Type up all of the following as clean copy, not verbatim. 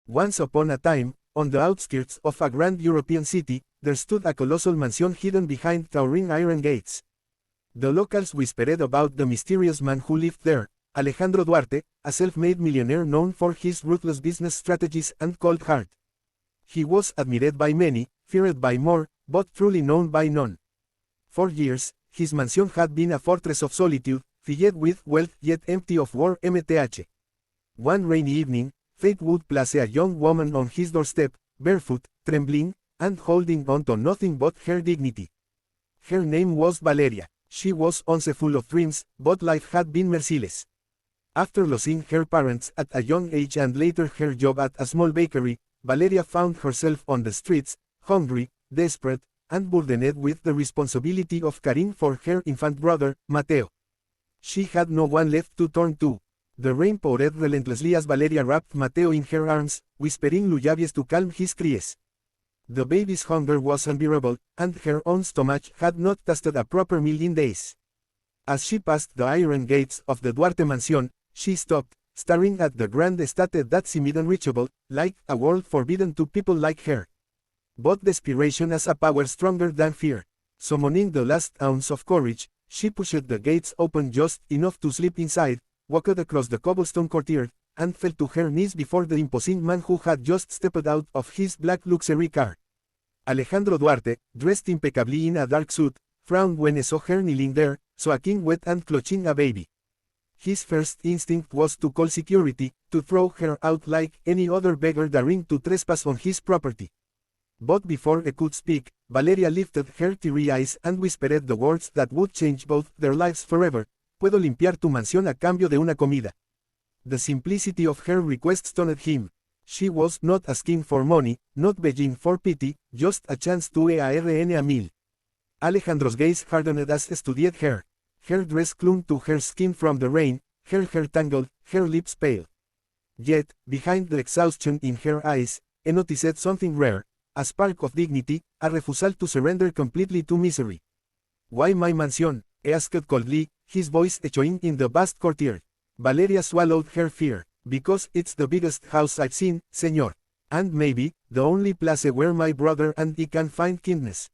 Once upon a time, on the outskirts of a grand European city, there stood a colossal mansion hidden behind towering iron gates. The locals whispered about the mysterious man who lived there, Alejandro Duarte, a self-made millionaire known for his ruthless business strategies and cold heart. He was admired by many, feared by more, but truly known by none. For years, his mansion had been a fortress of solitude, filled with wealth yet empty of war. One rainy evening, fate would place a young woman on his doorstep, barefoot, trembling, and holding on to nothing but her dignity. Her name was Valeria. She was once full of dreams, but life had been merciless. After losing her parents at a young age and later her job at a small bakery, Valeria found herself on the streets, hungry, desperate, and burdened with the responsibility of caring for her infant brother, Mateo. She had no one left to turn to. The rain poured relentlessly as Valeria wrapped Mateo in her arms, whispering lullabies to calm his cries. The baby's hunger was unbearable, and her own stomach had not tasted a proper meal in days. As she passed the iron gates of the Duarte mansion, she stopped, staring at the grand estate that seemed unreachable, like a world forbidden to people like her. But desperation has a power stronger than fear. Summoning the last ounce of courage, she pushed the gates open just enough to slip inside, walked across the cobblestone courtyard, and fell to her knees before the imposing man who had just stepped out of his black luxury car. Alejandro Duarte, dressed impeccably in a dark suit, frowned when he saw her kneeling there, soaking wet and clutching a baby. His first instinct was to call security, to throw her out like any other beggar daring to trespass on his property. But before he could speak, Valeria lifted her teary eyes and whispered the words that would change both their lives forever. Puedo limpiar tu mansión a cambio de una comida. The simplicity of her request stunned him. She was not asking for money, not begging for pity, just a chance to earn a meal. Alejandro's gaze hardened as he studied her. Her dress clung to her skin from the rain, her hair tangled, her lips pale. Yet, behind the exhaustion in her eyes, he noticed something rare, a spark of dignity, a refusal to surrender completely to misery. "Why my mansion?" he asked coldly, his voice echoing in the vast courtyard. Valeria swallowed her fear. "Because it's the biggest house I've seen, señor. And maybe, the only place where my brother and I can find kindness."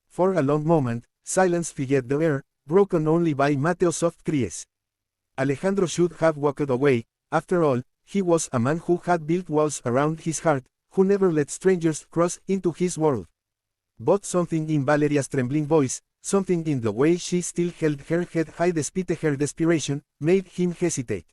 For a long moment, silence filled the air, broken only by Mateo's soft cries. Alejandro should have walked away. After all, he was a man who had built walls around his heart, who never let strangers cross into his world. But something in Valeria's trembling voice, something in the way she still held her head high despite her desperation, made him hesitate.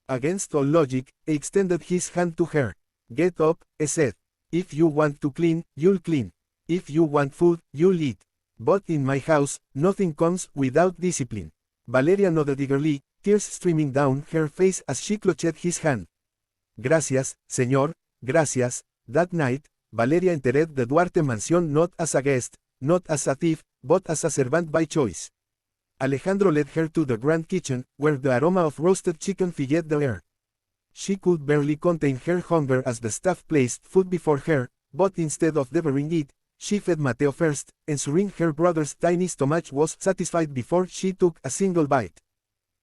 Against all logic, he extended his hand to her. "Get up," he said. "If you want to clean, you'll clean. If you want food, you'll eat. But in my house, nothing comes without discipline." Valeria nodded eagerly, tears streaming down her face as she clutched his hand. "Gracias, señor, gracias." That night, Valeria entered the Duarte mansion not as a guest, not as a thief, but as a servant by choice. Alejandro led her to the grand kitchen, where the aroma of roasted chicken filled the air. She could barely contain her hunger as the staff placed food before her, but instead of devouring it, she fed Mateo first, ensuring her brother's tiny stomach was satisfied before she took a single bite.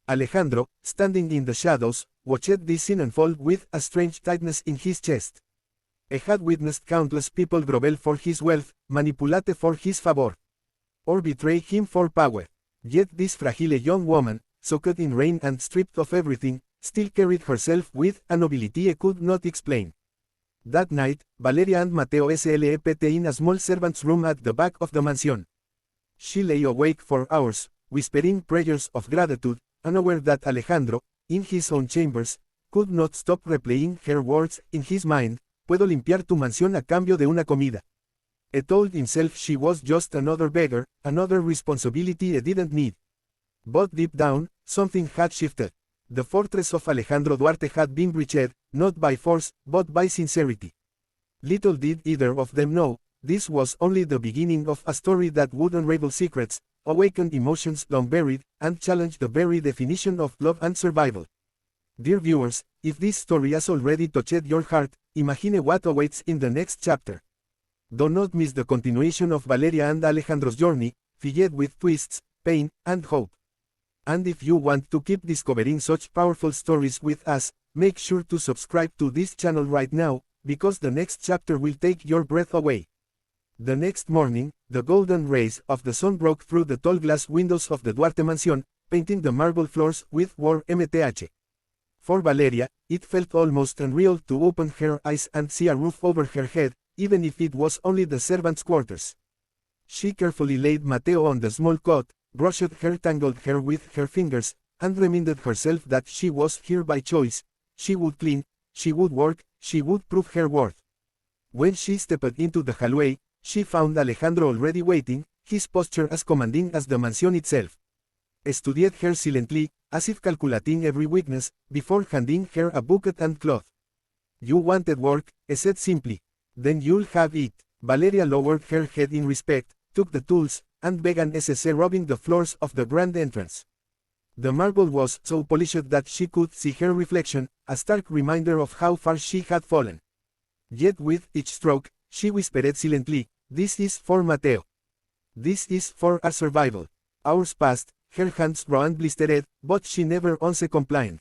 Alejandro, standing in the shadows, watched this scene unfold with a strange tightness in his chest. He had witnessed countless people grovel for his wealth, manipulate for his favor, or betray him for power. Yet this fragile young woman, soaked in rain and stripped of everything, still carried herself with a nobility he could not explain. That night, Valeria and Mateo slept in a small servant's room at the back of the mansion. She lay awake for hours, whispering prayers of gratitude, unaware that Alejandro, in his own chambers, could not stop replaying her words in his mind. "Puedo limpiar tu mansión a cambio de una comida." He told himself she was just another beggar, another responsibility he didn't need. But deep down, something had shifted. The fortress of Alejandro Duarte had been breached, not by force, but by sincerity. Little did either of them know, this was only the beginning of a story that would unravel secrets, awaken emotions long buried, and challenge the very definition of love and survival. Dear viewers, if this story has already touched your heart, imagine what awaits in the next chapter. Do not miss the continuation of Valeria and Alejandro's journey, filled with twists, pain, and hope. And if you want to keep discovering such powerful stories with us, make sure to subscribe to this channel right now, because the next chapter will take your breath away. The next morning, the golden rays of the sun broke through the tall glass windows of the Duarte mansion, painting the marble floors with war mth. For Valeria, it felt almost unreal to open her eyes and see a roof over her head, even if it was only the servants' quarters. She carefully laid Mateo on the small cot, brushed her tangled hair with her fingers, and reminded herself that she was here by choice. She would clean, she would work, she would prove her worth. When she stepped into the hallway, she found Alejandro already waiting, his posture as commanding as the mansion itself. Studied her silently, as if calculating every weakness, before handing her a bucket and cloth. You wanted work, he said simply. Then you'll have it. Valeria lowered her head in respect, took the tools, and began rubbing the floors of the grand entrance. The marble was so polished that she could see her reflection, a stark reminder of how far she had fallen. Yet with each stroke, she whispered silently, "This is for Mateo. This is for our survival." Hours passed, her hands raw and blistered, but she never once complained.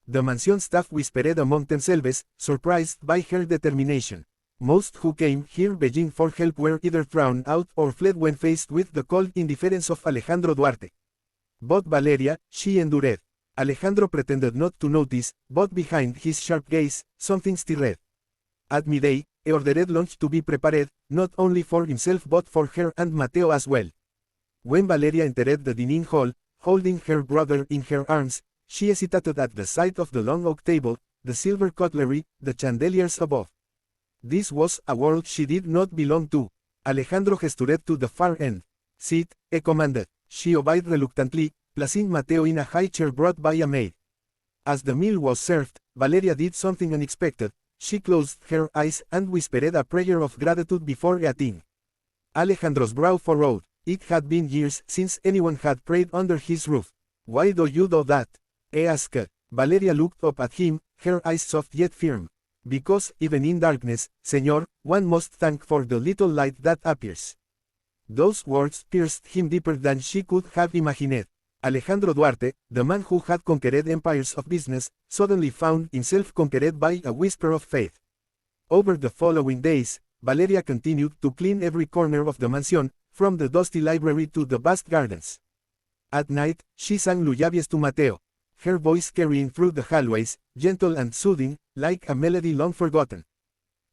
The mansion staff whispered among themselves, surprised by her determination. Most who came here begging for help were either thrown out or fled when faced with the cold indifference of Alejandro Duarte. But Valeria, she endured. Alejandro pretended not to notice, but behind his sharp gaze, something stirred. At midday, he ordered lunch to be prepared, not only for himself but for her and Mateo as well. When Valeria entered the dining hall, holding her brother in her arms, she hesitated at the sight of the long oak table, the silver cutlery, the chandeliers above. This was a world she did not belong to. Alejandro gestured to the far end. "Sit," he commanded. She obeyed reluctantly, placing Mateo in a high chair brought by a maid. As the meal was served, Valeria did something unexpected. She closed her eyes and whispered a prayer of gratitude before eating. Alejandro's brow furrowed. It had been years since anyone had prayed under his roof. "Why do you do that?" he asked. Valeria looked up at him, her eyes soft yet firm. "Because, even in darkness, Señor, one must thank for the little light that appears." Those words pierced him deeper than she could have imagined. Alejandro Duarte, the man who had conquered empires of business, suddenly found himself conquered by a whisper of faith. Over the following days, Valeria continued to clean every corner of the mansion, from the dusty library to the vast gardens. At night, she sang lullabies to Mateo, her voice carrying through the hallways, gentle and soothing, like a melody long forgotten.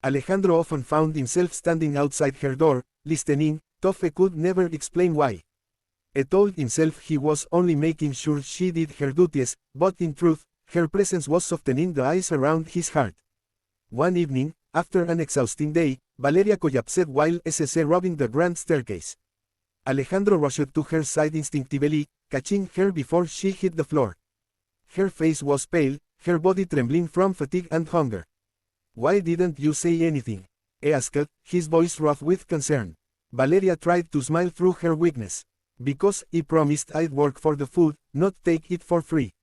Alejandro often found himself standing outside her door, listening, though he could never explain why. He told himself he was only making sure she did her duties, but in truth, her presence was softening the ice around his heart. One evening, after an exhausting day, Valeria collapsed while rubbing the grand staircase. Alejandro rushed to her side instinctively, catching her before she hit the floor. Her face was pale, her body trembling from fatigue and hunger. "Why didn't you say anything?" he asked, his voice rough with concern. Valeria tried to smile through her weakness. "Because I promised I'd work for the food, not take it for free."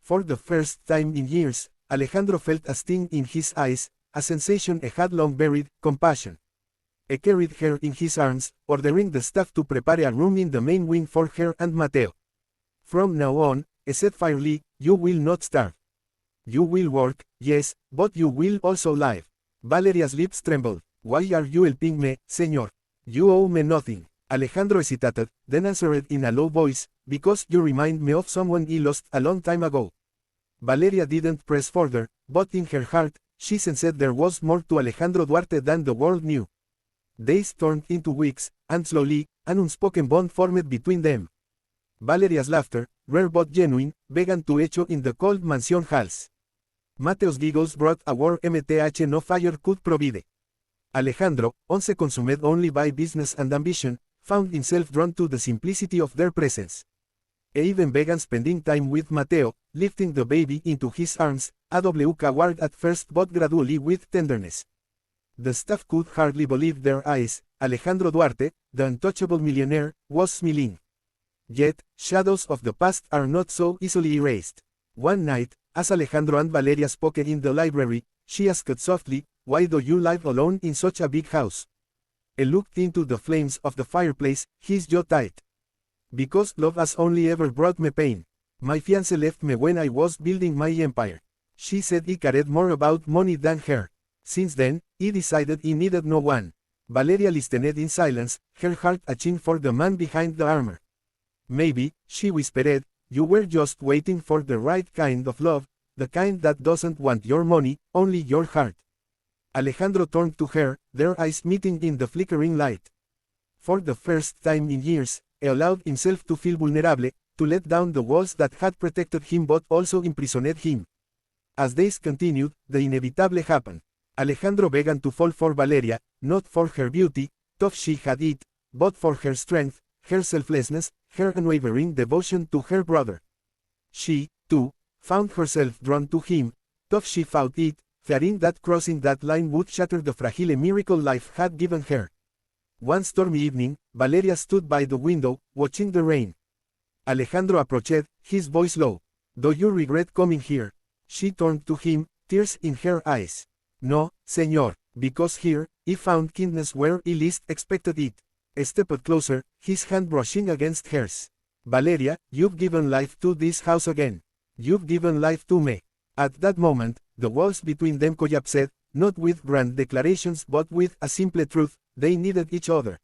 For the first time in years, Alejandro felt a sting in his eyes, a sensation he had long buried, compassion. He carried her in his arms, ordering the staff to prepare a room in the main wing for her and Mateo. "From now on," he said fiercely, "you will not starve. You will work, yes, but you will also live." Valeria's lips trembled. "Why are you helping me, Señor? You owe me nothing." Alejandro hesitated, then answered in a low voice, "Because you remind me of someone I lost a long time ago." Valeria didn't press further, but in her heart, she sensed there was more to Alejandro Duarte than the world knew. Days turned into weeks, and slowly, an unspoken bond formed between them. Valeria's laughter, rare but genuine, began to echo in the cold mansion halls. Mateo's giggles brought a warmth no fire could provide. Alejandro, once consumed only by business and ambition, found himself drawn to the simplicity of their presence. He even began spending time with Mateo, lifting the baby into his arms, a coward at first but gradually with tenderness. The staff could hardly believe their eyes. Alejandro Duarte, the untouchable millionaire, was smiling. Yet, shadows of the past are not so easily erased. One night, as Alejandro and Valeria spoke in the library, she asked softly, "Why do you live alone in such a big house?" He looked into the flames of the fireplace, his jaw tight. "Because love has only ever brought me pain. My fiancé left me when I was building my empire. She said he cared more about money than her. Since then, he decided he needed no one. Valeria listened in silence, her heart aching for the man behind the armor. Maybe, she whispered, you were just waiting for the right kind of love, the kind that doesn't want your money, only your heart. Alejandro turned to her, their eyes meeting in the flickering light. For the first time in years, he allowed himself to feel vulnerable, to let down the walls that had protected him but also imprisoned him. As days continued, the inevitable happened. Alejandro began to fall for Valeria, not for her beauty, though she had it, but for her strength, her selflessness, her unwavering devotion to her brother. She, too, found herself drawn to him, though she fought it, fearing that crossing that line would shatter the fragile miracle life had given her. One stormy evening, Valeria stood by the window, watching the rain. Alejandro approached, his voice low. Do you regret coming here? She turned to him, tears in her eyes. No, señor, because here, he found kindness where he least expected it. He stepped closer, his hand brushing against hers. Valeria, you've given life to this house again. You've given life to me. At that moment, the walls between them collapsed, not with grand declarations but with a simple truth, they needed each other.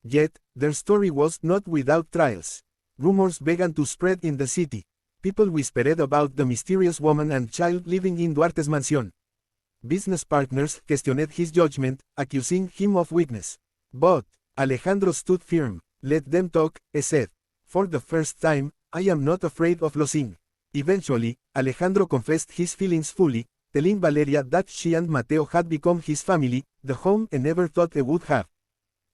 Yet, their story was not without trials. Rumors began to spread in the city. People whispered about the mysterious woman and child living in Duarte's mansion. Business partners questioned his judgment, accusing him of weakness. But Alejandro stood firm. Let them talk, he said. For the first time, I am not afraid of losing. Eventually, Alejandro confessed his feelings fully, telling Valeria that she and Mateo had become his family, the home he never thought he would have.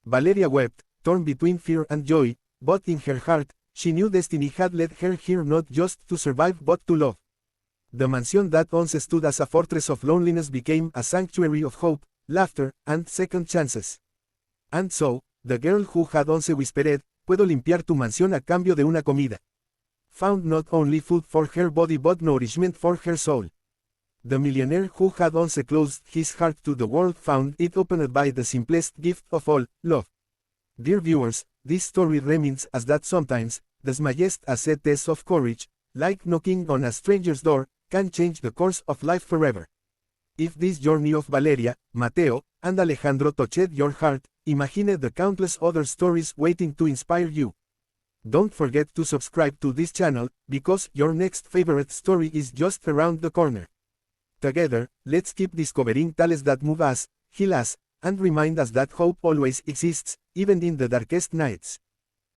Valeria wept, torn between fear and joy, but in her heart, she knew destiny had led her here not just to survive but to love. The mansion that once stood as a fortress of loneliness became a sanctuary of hope, laughter, and second chances. And so, the girl who had once whispered, "Puedo limpiar tu mansión a cambio de una comida," found not only food for her body but nourishment for her soul. The millionaire who had once closed his heart to the world found it opened by the simplest gift of all, love. Dear viewers, this story reminds us that sometimes, the smallest test of courage, like knocking on a stranger's door, can change the course of life forever. If this journey of Valeria, Mateo, and Alejandro touched your heart, imagine the countless other stories waiting to inspire you. Don't forget to subscribe to this channel, because your next favorite story is just around the corner. Together, let's keep discovering tales that move us, heal us, and remind us that hope always exists, even in the darkest nights.